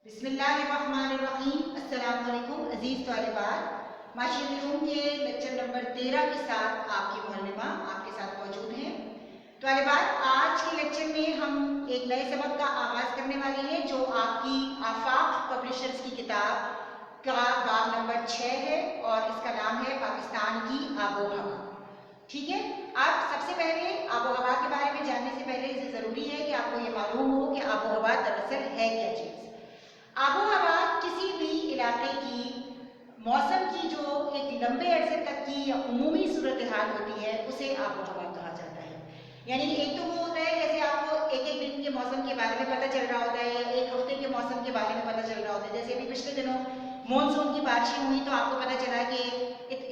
بسم اللہ الرحمن الرحیم۔ السلام علیکم عزیز طالبات، معاشی علوم کے لیکچر نمبر 13 کے ساتھ آپ کی معلمہ آپ کے ساتھ موجود ہیں۔ طالبات، آج کے لیکچر میں ہم ایک نئے سبق کا آغاز کرنے والے ہیں جو آپ کی آفاق پبلشرز کی کتاب کا باب نمبر 6 ہے اور اس کا نام ہے پاکستان کی آب و ہوا۔ ٹھیک ہے، آپ سب سے پہلے آب و ہوا کے بارے میں جاننے سے پہلے اسے ضروری ہے کہ آپ کو یہ معلوم ہو کہ آب و ہوا دراصل ہے کیا چیز۔ آب و ہوا کسی بھی علاقے کی موسم کی جو ایک لمبے عرصے تک کی یا عمومی صورتحال ہوتی ہے اسے آب و ہوا کہا جاتا ہے۔ یعنی ایک تو وہ ہوتا ہے جیسے آپ کو ایک ایک دن کے موسم کے بارے میں پتہ چل رہا ہوتا ہے یا ایک ہفتے کے موسم کے بارے میں پتہ چل رہا ہوتا ہے۔ جیسے ابھی پچھلے دنوں مونسون کی بارشیں ہوئی تو آپ کو پتہ چلا کہ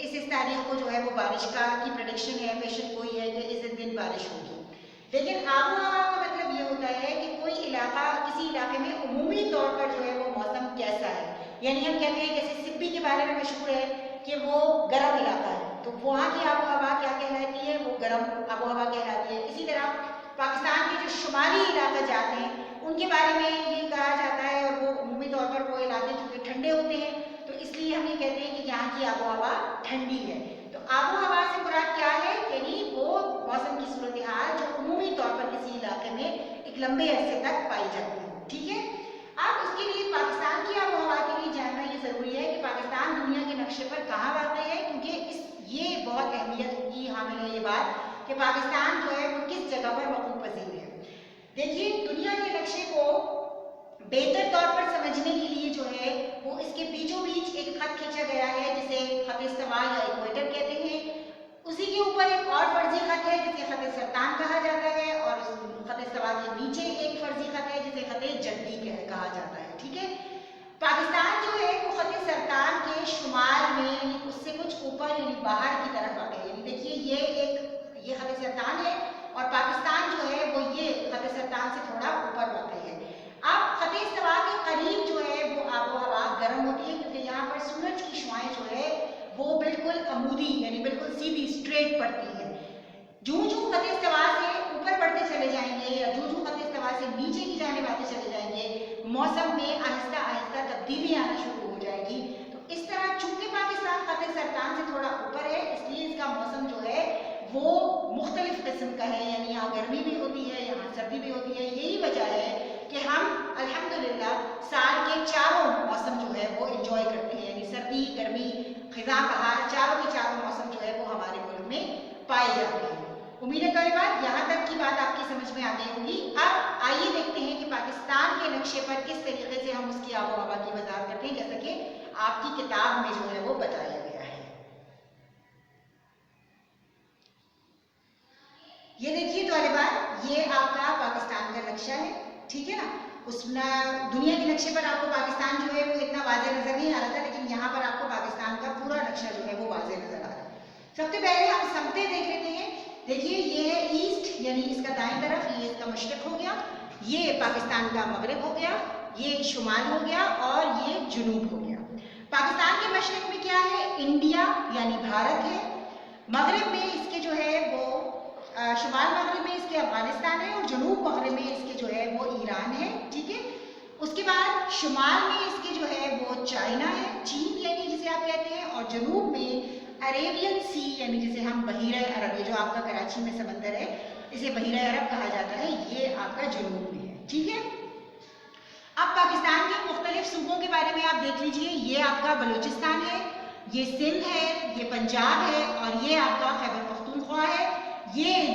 اس تاریخ کو جو ہے وہ بارش کی پریڈکشن ہے، پیشن گوئی ہے کہ اس دن بارش ہوگی۔ لیکن آب و ہوا کا مطلب یہ ہوتا ہے کہ کوئی علاقہ کسی علاقے میں عمومی طور پر جو ہے وہ موسم کیسا ہے۔ یعنی ہم کہتے ہیں جیسے سپی کے بارے میں مشہور ہے کہ وہ گرم علاقہ ہے، تو وہاں کی آب و ہوا کیا کہلاتی ہے؟ وہ گرم آب و ہوا کہلاتی ہے۔ اسی طرح پاکستان کے جو شمالی علاقے جاتے ہیں ان کے بارے میں یہ کہا جاتا ہے، اور وہ عمومی طور پر وہ علاقے چونکہ ٹھنڈے ہوتے ہیں تو اس لیے ہم یہ کہتے ہیں کہ یہاں کی آب و ہوا ٹھنڈی ہے۔ تو آب و ہوا سے مراد کیا ہے؟ یعنی وہ موسم کی صورتحال جو عمومی طور پر کسی علاقے میں ایک لمبے عرصے تک پائی جاتی ہے۔ ٹھیک ہے، اب اس کے لیے پاکستان کی آب و ہوا کے لیے جاننا یہ ضروری ہے کہ پاکستان دنیا کے نقشے پر کہاں واقع ہے، کیونکہ یہ بہت اہمیت کی حامل ہے یہ بات کہ پاکستان جو ہے وہ کس جگہ پر وقوع پذیر ہے۔ دیکھیے، دنیا کے نقشے کو بہتر طور پر سمجھنے کے لیے جو ہے وہ اس کے بیچوں بیچ ایک خط کھینچا گیا ہے جسے خط استوا یا ایکویٹر کہتے ہیں۔ اسی کے اوپر ایک اور فرضی خط ہے جسے خط سرطان کہا جاتا ہے، اور اس خط استوا کے نیچے ایک فرضی خط ہے جسے خط جدی کہا جاتا ہے۔ ٹھیک ہے، پاکستان جو ہے وہ خط سرطان کے شمال میں یعنی اس سے کچھ اوپر یعنی باہر کی طرف واقع ہے۔ یعنی دیکھیے یہ خط سرطان ہے اور پاکستان جو ہے وہ یہ خط سرطان سے تھوڑا اوپر واقع ہے۔ اب خط استوا کے قریب جو ہے وہ آب و ہوا گرم ہوتی ہے کیونکہ یہاں پر سورج کی شعاعیں جو ہے وہ بالکل عمودی یعنی بالکل سیدھی اسٹریٹ پڑتی ہے۔ جوں خط استوا سے اوپر بڑھتے چلے جائیں گے یا جوں خط استوا سے نیچے کی جانب آتے چلے جائیں گے، موسم میں آہستہ آہستہ تبدیلی آنا شروع ہو جائے گی۔ تو اس طرح چونکہ پاکستان خط سرطان سے تھوڑا اوپر ہے اس لیے اس کا موسم جو ہے وہ مختلف قسم کا ہے، یعنی یہاں گرمی بھی ہوتی ہے، یہاں سردی بھی ہوتی ہے۔ یہی وجہ ہے کہ ہم الحمدللہ سال کے چاروں موسم جو ہے وہ انجوائے کرتے ہیں، یعنی سردی، گرمی، خزاں، بہار، چاروں کے چاروں موسم جو ہے وہ ہمارے ملک میں پائے جاتے ہیں۔ امید ہے طالبات یہاں تک کی بات آپ کی سمجھ میں آ گئی ہوگی۔ اب آئیے دیکھتے ہیں کہ پاکستان کے نقشے پر کس طریقے سے ہم اس کی آب و ہوا کی وضاحت کرتے ہیں، جیسا کہ آپ کی کتاب میں جو ہے وہ بتایا گیا ہے۔ یہ دیکھیے طالبات، یہ آپ کا پاکستان کا نقشہ ہے۔ ٹھیک ہے نا، دنیا کے نقشے پر آپ کو پاکستان جو ہے وہ اتنا واضح نظر نہیں آ رہا تھا، لیکن یہاں پر آپ کو پاکستان کا پورا نقشہ جو ہے وہ واضح نظر آ رہا ہے۔ سب سے پہلے ہم سمتیں دیکھ لیتے ہیں۔ دیکھیے، یہ ہے ایسٹ یعنی اس کا دائیں طرف، یہ اس کا مشرق ہو گیا، یہ پاکستان کا مغرب ہو گیا، یہ شمال ہو گیا اور یہ جنوب ہو گیا۔ پاکستان کے مشرق میں کیا ہے؟ انڈیا یعنی بھارت ہے۔ مغرب میں اس کے جو ہے وہ شمال مغرب میں اس کے افغانستان ہے، اور جنوب مغرب میں اس کے جو ہے وہ ایران ہے۔ ٹھیک ہے، اس کے بعد شمال میں اس کے جو ہے وہ چائنا ہے، چین یعنی جسے آپ کہتے ہیں، اور جنوب میں عربین سی یعنی جسے ہم بحیرہ عرب، یہ جو آپ کا کراچی میں سمندر ہے اسے بحیرہ عرب کہا جاتا ہے، یہ آپ کا جنوب میں ہے۔ ٹھیک ہے، اب پاکستان کے مختلف صوبوں کے بارے میں آپ دیکھ لیجئے۔ یہ آپ کا بلوچستان ہے، یہ سندھ ہے، یہ پنجاب ہے، اور یہ آپ کا خیبر پختونخوا ہے، یہ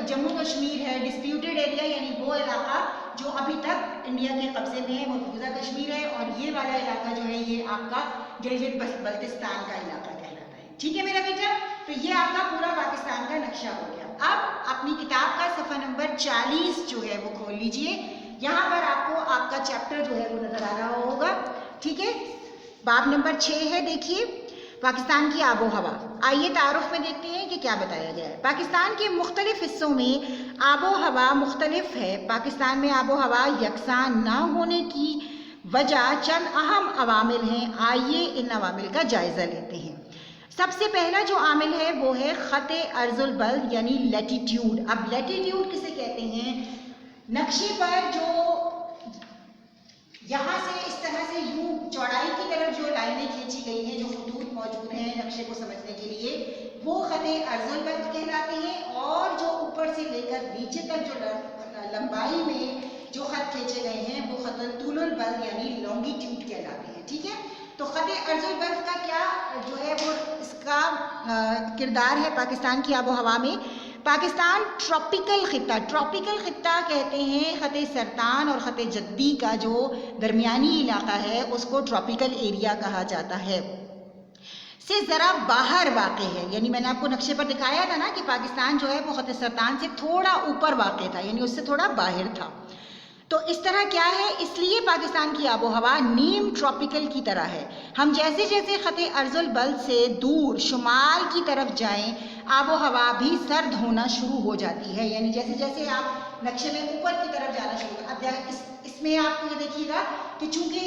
جموں کشمیر ہے، ڈسپیوٹڈ ایریا یعنی وہ علاقہ جو ابھی تک انڈیا کے قبضے میں ہے، مقبوضہ کشمیر ہے، اور یہ والا علاقہ جو ہے یہ آپ کا گلگت بلتستان کا علاقہ کہلاتا ہے۔ ٹھیک ہے میرا بیٹا، تو یہ آپ کا پورا پاکستان کا نقشہ ہو گیا۔ اب اپنی کتاب کا صفحہ نمبر 40 جو ہے وہ کھول لیجئے، یہاں پر آپ کو آپ کا چیپٹر جو ہے وہ نظر آ رہا ہوگا۔ ٹھیک ہے، باب نمبر 6 ہے، دیکھیے پاکستان کی آب و ہوا۔ آئیے تعارف میں دیکھتے ہیں کہ کیا بتایا گیا ہے۔ پاکستان کے مختلف حصوں میں آب و ہوا مختلف ہے۔ پاکستان میں آب و ہوا یکساں نہ ہونے کی وجہ چند اہم عوامل ہیں، آئیے ان عوامل کا جائزہ لیتے ہیں۔ سب سے پہلا جو عامل ہے وہ ہے خط عرض البلد یعنی لیٹیٹیوڈ۔ اب لیٹیٹیوڈ کسے کہتے ہیں؟ نقشے پر جو यहाँ से इस तरह से यूं चौड़ाई की तरफ जो लाइनें खींची गई हैं, जो खतूत मौजूद हैं नक्शे को समझने के लिए, वो खते अर्जुल बल्द कहलाते हैं। और जो ऊपर से लेकर नीचे तक जो लंबाई में जो खत खींचे गए हैं वो खत तूलुल बल्द यानी लॉन्गिट्यूड कहलाते हैं। ठीक है, तो खत अर्जुल बल्द का क्या जो है वो इसका किरदार है पाकिस्तान की आबो हवा में। पाकिस्तान ट्रॉपिकल खित्ता कहते हैं खत सरतान और खत जद्दी का जो दरमियानी इलाका है उसको ट्रॉपिकल एरिया कहा जाता है, से ज़रा बाहर वाक़ है। यानी मैंने आपको नक्शे पर दिखाया था ना कि पाकिस्तान जो है वो खत सरतान से थोड़ा ऊपर वाक़ था, यानी उससे थोड़ा बाहर था। तो इस तरह क्या है, इसलिए पाकिस्तान की आबो हवा नीम ट्रॉपिकल की तरह है। हम जैसे जैसे खत अर्जुल बल्द से दूर शुमाल की तरफ जाएं, आबो हवा भी सर्द होना शुरू हो जाती है। यानी जैसे जैसे आप नक्शे में ऊपर की तरफ जाना शुरू कर, अब इसमें आपको ये देखिएगा कि चूंकि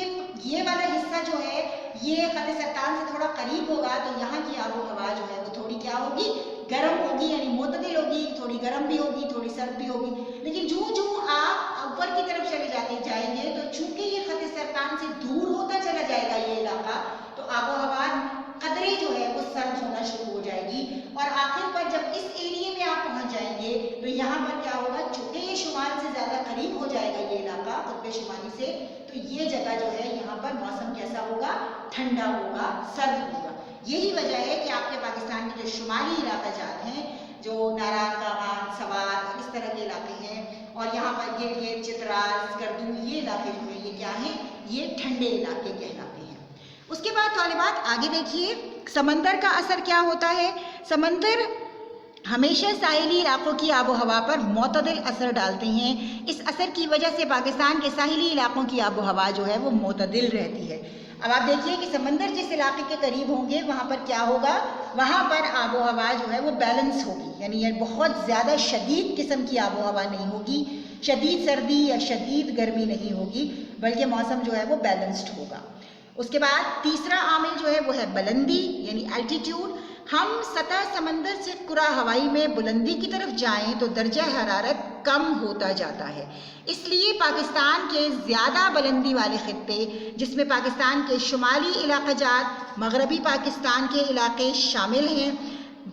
ये वाला हिस्सा जो है ये खत सरतान से थोड़ा करीब होगा, तो यहाँ की आबो हवा जो है वो थोड़ी क्या होगी, गर्म होगी, यानी मोतदिल होगी, थोड़ी गर्म भी होगी, थोड़ी सर्द भी होगी। लेकिन जो आप ऊपर की तरफ चले जाएंगे तो चूंकि ये खत सरतान से दूर होता चला जाएगा ये इलाका, तो आबो हवा कदरे जो है वो सर्द होना शुरू हो जाएगी। और आखिर पर जब इस एरिया में आप पहुंच जाएंगे तो यहाँ पर क्या होगा, चूंकि ये शुमाल से ज़्यादा करीब हो जाएगा ये इलाका कुतबे शुमाली से, तो ये जगह जो है यहाँ पर मौसम कैसा होगा, ठंडा होगा, सर्द होगा। यही वजह है कि आपके पाकिस्तान के जो शुमाली इलाका जात हैं, जो नारायण कामान, सवात, इस तरह के इलाके हैं, और यहाँ पर गिलगित, चित्राल, स्कर्दू, ये इलाके जो है ये क्या हैं, ये ठंडे इलाके कहलाते हैं। उसके बाद तालिबात आगे देखिए, समंदर का असर क्या होता है। समंदर हमेशा साहिली इलाकों की आबो हवा पर मोतदिल असर डालते हैं। इस असर की वजह से पाकिस्तान के साहिली इलाकों की आबो हवा जो है वो मोतदिल रहती है। अब आप देखिए कि समंदर जिस इलाके के करीब होंगे वहाँ पर क्या होगा, वहाँ पर आबो हवा जो है वो बैलेंस होगी, यानी ये बहुत ज़्यादा शदीद किस्म की आबो हवा नहीं होगी, शदीद सर्दी या शदीद गर्मी नहीं होगी, बल्कि मौसम जो है वो बैलेंस्ड होगा। उसके बाद तीसरा आमिल जो है वो है बुलंदी यानी एल्टीट्यूड। हम सतह समंदर से कुरा हवाई में बुलंदी की तरफ जाएं तो दर्जा हरारत कम होता जाता है। इसलिए पाकिस्तान के ज़्यादा बुलंदी वाले खित्ते, जिसमें पाकिस्तान के शुमाली इलाका जात, मगरबी पाकिस्तान के इलाके शामिल हैं,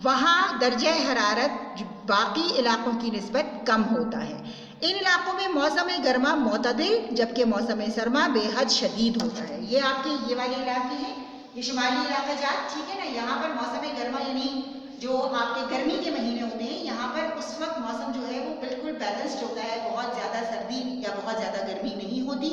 वहाँ दर्जा हरारत बाकी इलाकों की निस्बत कम होता है। इन इलाकों में मौसम गर्मा मोतदिल, जबकि मौसम सरमा बेहद शदीद होता है। ये आपके ये वाले इलाके हैं, ये शुमाली इलाका जात, ठीक है ना। यहाँ पर मौसम गर्मा यानी जो आपके गर्मी के महीने होते हैं, यहाँ पर उस वक्त मौसम जो है वो बिल्कुल बैलेंस्ड होता है, बहुत ज़्यादा सर्दी या बहुत ज़्यादा गर्मी नहीं होती।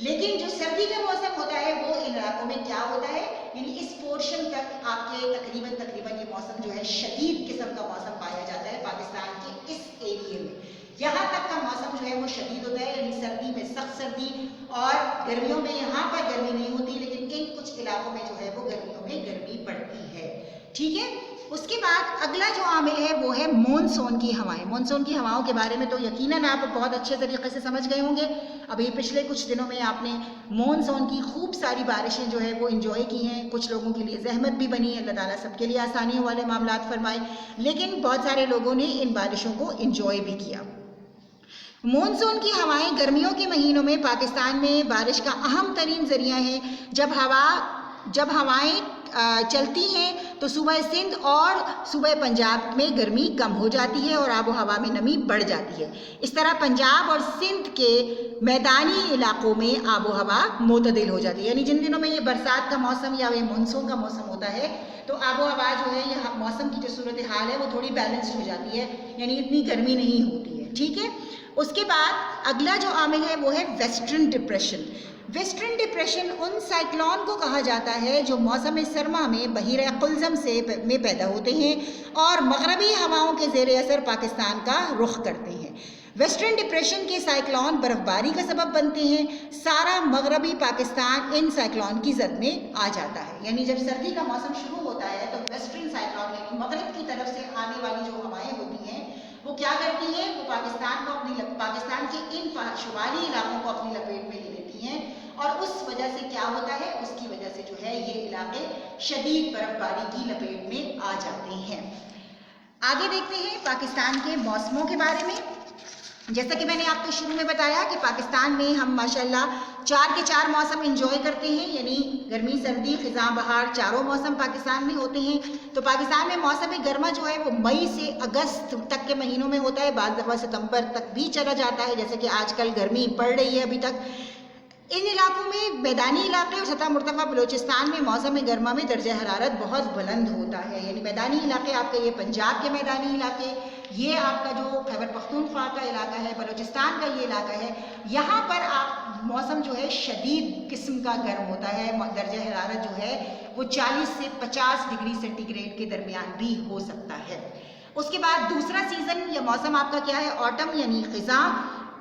लेकिन जो सर्दी का मौसम होता है वो इन इलाकों में क्या होता है, यानी इस पोर्शन तक आपके तकरीबन ये मौसम जो है शदीद किस्म का मौसम पाया जाता है पाकिस्तान के इस एरिए में। यहाँ तक का मौसम जो है वो शदीद होता है, यानी सर्दी में सख्त सर्दी और गर्मियों में यहाँ पर गर्मी नहीं होती, लेकिन इन कुछ इलाकों में जो है वो गर्मियों में गर्मी पड़ती है, ठीक है। उसके बाद अगला जो आमिल है वो है मॉनसून की हवाएं। मॉनसून की हवाओं के बारे में तो यकीनन आप बहुत अच्छे तरीके से समझ गए होंगे। अभी पिछले कुछ दिनों में आपने मॉनसून की खूब सारी बारिशें जो है वो इंजॉय की हैं। कुछ लोगों के लिए जहमत भी बनी है, अल्लाह ताला सबके लिए आसानियों वाले मामलात फरमाए, लेकिन बहुत सारे लोगों ने इन बारिशों को इंजॉय भी किया। मॉनसून की हवाएं गर्मियों के महीनों में पाकिस्तान में बारिश का अहम तरीन ज़रिया है। जब हवाएं चलती हैं तो सूबे सिंध और सूबे पंजाब में गर्मी कम हो जाती है और आबो हवा में नमी बढ़ जाती है। इस तरह पंजाब और सिंध के मैदानी इलाकों में आबो हवा मोतदिल हो जाती है, यानी जिन दिनों में ये बरसात का मौसम या ये मानसून का मौसम होता है तो आबो हवा जो है ये मौसम की जो सूरत हाल है वो थोड़ी बैलेंस्ड हो जाती है, यानी इतनी गर्मी नहीं होती है, ठीक है। उसके बाद अगला जो आमिल है वो है वेस्टर्न डिप्रेशन। वेस्टर्न डिप्रेशन उन साइक्लोन को कहा जाता है जो मौसम सरमा में बहीर कुल्ज़म में पैदा होते हैं और मगरबी हवाओं के ज़ेर असर पाकिस्तान का रुख करते हैं। वेस्टर्न डिप्रेशन के साइक्लोन बर्फबारी का सबब बनते हैं। सारा मगरबी पाकिस्तान इन साइक्लोन की जद में आ जाता है, यानी जब सर्दी का मौसम शुरू होता है तो वेस्टर्न साइक्लोन यानी मगरब की तरफ से आने वाली जो हवाएं होती हैं वो क्या करती हैं, वो पाकिस्तान के इन शुमाली इलाकों को अपनी लपेट में ले लेती हैं और उस वजह से क्या होता है, उसकी वजह से जो है ये इलाके शदीद बर्फबारी की लपेट में आ जाते हैं। आगे देखते हैं पाकिस्तान के मौसमों के बारे में। जैसा कि मैंने आपको शुरू में बताया कि पाकिस्तान में हम माशाल्लाह 4 के 4 मौसम एंजॉय करते हैं, यानी गर्मी, सर्दी, खिज़ां, बहार चारों मौसम पाकिस्तान में होते हैं। तो पाकिस्तान में मौसम गर्मा जो है वो मई से अगस्त तक के महीनों में होता है, बाज़ दफ़ा सितंबर तक भी चला जाता है, जैसे कि आजकल गर्मी पड़ रही है अभी तक। इन इलाकों में मैदानी इलाके और सतह मुर्तफ़ा बलूचिस्तान में मौसम गर्मा में दर्जा हरारत बहुत बुलंद होता है, यानी मैदानी इलाके आपके ये पंजाब के मैदानी इलाके, ये आपका जो खैबर पख्तूनख्वा का इलाका है, बलूचिस्तान का ये इलाका है, यहाँ पर आप मौसम जो है शदीद किस्म का गर्म होता है। दर्जा हरारत जो है वो 40 से 50 डिग्री सेंटीग्रेड के दरमियान भी हो सकता है। उसके बाद दूसरा सीज़न या मौसम आपका क्या है, ऑटम यानी खिज़ां,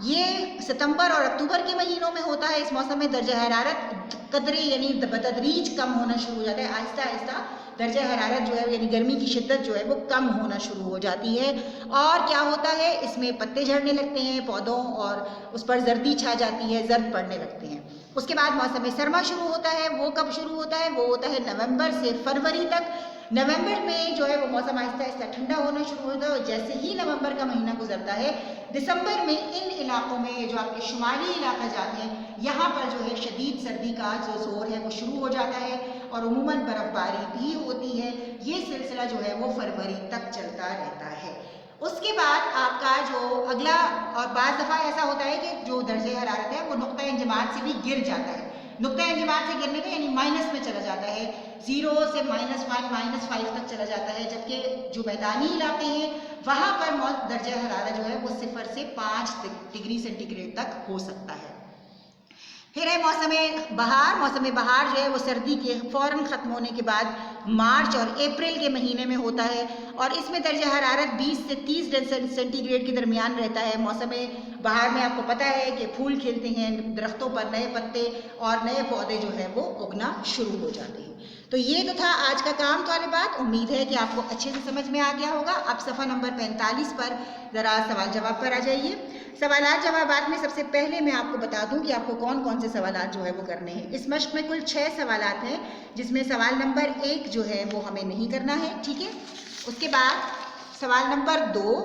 ये सितंबर और अक्टूबर के महीनों में होता है। इस मौसम में दर्जा हरारत कदरे यानी बतदरीज कम होना शुरू हो जाता है, आहिस्ता आहिस्ता दर्जा हरारत जो है यानी गर्मी की शिद्दत जो है वो कम होना शुरू हो जाती है। और क्या होता है, इसमें पत्ते झड़ने लगते हैं पौधों और उस पर जर्दी छा जाती है, जर्द पड़ने लगते हैं। उसके बाद मौसम सरमा शुरू होता है, वो कब शुरू होता है, वो होता है नवंबर से फरवरी तक। नवंबर में जो है वो मौसम आहिस्ता आहिस्ता ठंडा होना शुरू होता है और जैसे ही नवंबर का महीना गुजरता है, दिसंबर में इन इलाकों में जो आपके शुमाली इलाका जाते हैं, यहाँ पर जो है शदीद सर्दी का जो जोर है वो शुरू हो जाता है और उमूमन बर्फ़बारी भी होती है। ये सिलसिला जो है वो फरवरी तक चलता रहता है। उसके बाद आपका जो अगला, और बाज़ दफ़ा ऐसा होता है कि जो दर्जे हरारत है वो नुक्ता इंजमात से भी गिर जाता है। नुक्ता इंजमात से गिरने का यानी माइनस में चला जाता है, 0 से -1, -5 तक चला जाता है, जबकि जो मैदानी इलाके हैं वहाँ पर दर्जा हरारत जो है वो 0 से 5 डिग्री सेंटीग्रेड तक हो सकता है। फिर है मौसम बहार। मौसम बहार जो है वो सर्दी के फ़ौरन ख़त्म होने के बाद मार्च और अप्रैल के महीने में होता है और इसमें दर्जा हरारत 20 से 30 सेंटीग्रेड के दरमियान रहता है। मौसम बहार में आपको पता है कि फूल खिलते हैं, दरख्तों पर नए पत्ते और नए पौधे जो है वो उगना शुरू हो जाते हैं। तो ये तो था आज का काम तालिबात। उम्मीद है कि आपको अच्छे से समझ में आ गया होगा। अब सफ़ा नंबर 45 पर ज़रा सवाल जवाब पर आ जाइए। सवालात जवाबात में सबसे पहले मैं आपको बता दूं कि आपको कौन कौन से सवालात जो है वो करने हैं। इस मश्क में कुल 6 सवालात हैं, जिसमें सवाल नंबर 1 जो है वो हमें नहीं करना है, ठीक है। उसके बाद सवाल नंबर 2,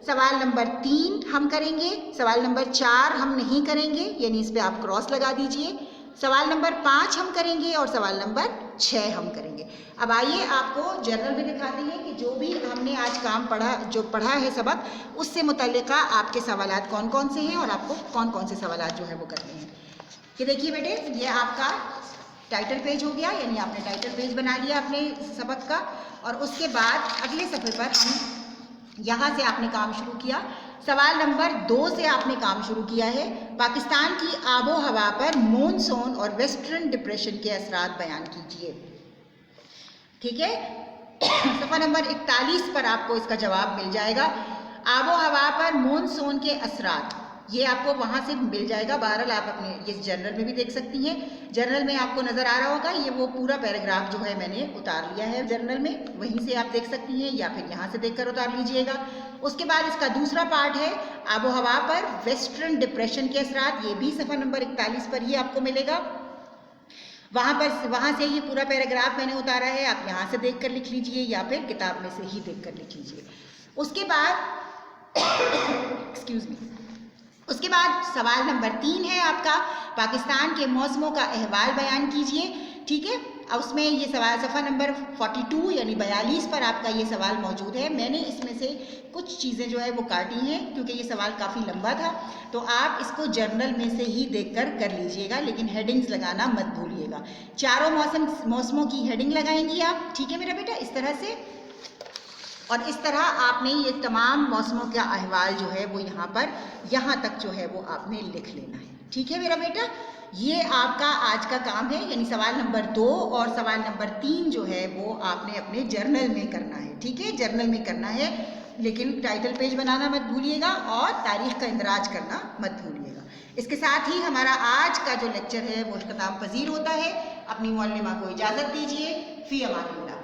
सवाल नंबर 3 हम करेंगे, सवाल नंबर 4 हम नहीं करेंगे, यानी इस पर आप क्रॉस लगा दीजिए। सवाल नंबर 5 हम करेंगे और सवाल नंबर 6 हम करेंगे। अब आइए आपको जर्नल में दिखाते हैं कि जो भी हमने आज काम पढ़ा है सबक, उससे मुतल्लिका आपके सवालात कौन कौन से हैं और आपको कौन कौन से सवालात जो है वो करने हैं। कि देखिए बेटे, ये आपका टाइटल पेज हो गया, यानी आपने टाइटल पेज बना लिया अपने सबक का, और उसके बाद अगले सफ़े पर हम यहाँ से आपने काम शुरू किया। सवाल नंबर 2 से आपने काम शुरू किया है, पाकिस्तान की आबो हवा पर मॉनसून और वेस्टर्न डिप्रेशन के असरात बयान कीजिए, ठीक है। सफ़ा नंबर 41 पर आपको इसका जवाब मिल जाएगा। आबो हवा पर मॉनसून के असरात, ये आपको वहाँ से मिल जाएगा। बहरहाल आप अपने ये जर्नल में भी देख सकती हैं। जर्नल में आपको नज़र आ रहा होगा, ये वो पूरा पैराग्राफ जो है मैंने उतार लिया है जर्नल में, वहीं से आप देख सकती हैं या फिर यहाँ से देखकर उतार लीजिएगा। उसके बाद इसका दूसरा पार्ट है आबो हवा पर वेस्टर्न डिप्रेशन के असरात, ये भी सफ़ा नंबर 41 पर ही आपको मिलेगा। वहाँ से ये पूरा पैराग्राफ मैंने उतारा है, आप यहाँ से देख कर लिख लीजिए या फिर किताब में से ही देख कर लिख लीजिए। उसके बाद एक्सक्यूज़ मी, उसके बाद सवाल नंबर 3 है आपका, पाकिस्तान के मौसमों का अहवाल बयान कीजिए, ठीक है। उसमें ये सवाल सफ़ा नंबर 42 यानी 42 पर आपका ये सवाल मौजूद है। मैंने इसमें से कुछ चीज़ें जो है वो काटी हैं क्योंकि ये सवाल काफ़ी लंबा था, तो आप इसको जर्नल में से ही देखकर कर लीजिएगा, लेकिन हेडिंग्स लगाना मत भूलिएगा। चारों मौसमों की हेडिंग लगाएंगी आप, ठीक है मेरा बेटा, इस तरह से। और इस तरह आपने ये तमाम मौसमों का अहवाल जो है वो यहाँ तक जो है वो आपने लिख लेना है, ठीक है मेरा बेटा। ये आपका आज का काम है, यानी सवाल नंबर 2 और सवाल नंबर 3 जो है वो आपने अपने जर्नल में करना है, ठीक है, जर्नल में करना है। लेकिन टाइटल पेज बनाना मत भूलिएगा और तारीख का इंदराज करना मत भूलिएगा। इसके साथ ही हमारा आज का जो लेक्चर है वो इख्तिताम पजीर होता है। अपनी मौलमा को इजाज़त दीजिए। फ़ी अमानिल्लाह।